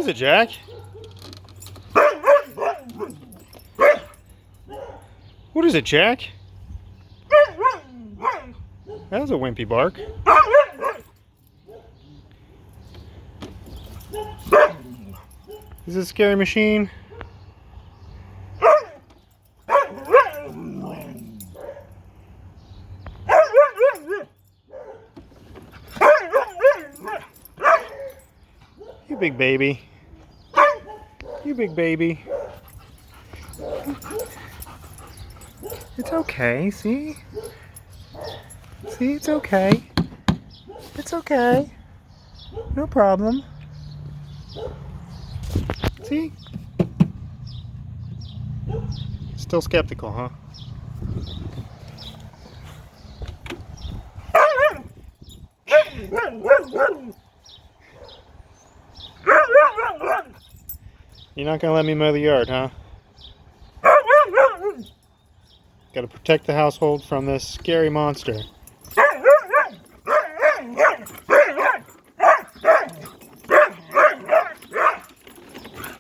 is it, Jack? What is it, Jack? That was a wimpy bark. Is this a scary machine? You big baby. You big baby. It's okay, see? See, it's okay. It's okay. No problem. See? Still skeptical, huh? You're not gonna let me mow the yard, huh? Gotta protect the household from this scary monster.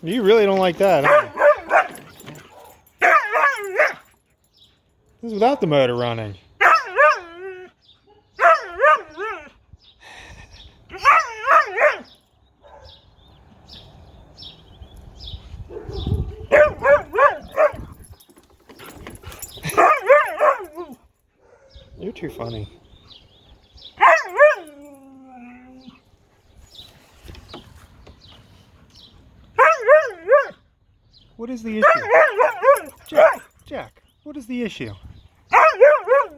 You really don't like that, huh? This is without the motor running. You're too funny. What is the issue? Jack, what is the issue?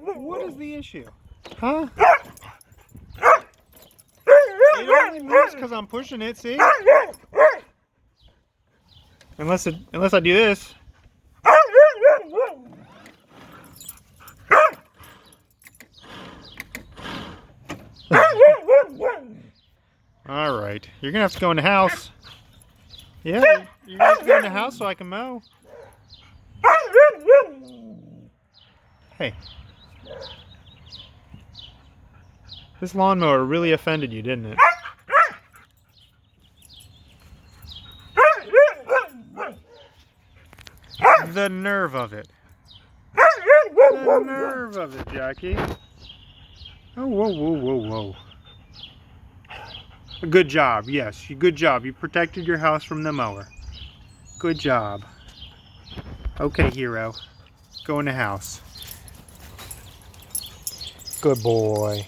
What is the issue? Huh? It only moves because I'm pushing it, see? Unless I do this. Alright, you're gonna have to go in the house. Yeah, you're gonna have to go in the house so I can mow. Hey. This lawnmower really offended you, didn't it? The nerve of it. The nerve of it, Jackie. Oh, whoa, whoa, whoa, whoa. Good job, yes. Good job. You protected your house from the mower. Good job. Okay, hero. Go in the house. Good boy.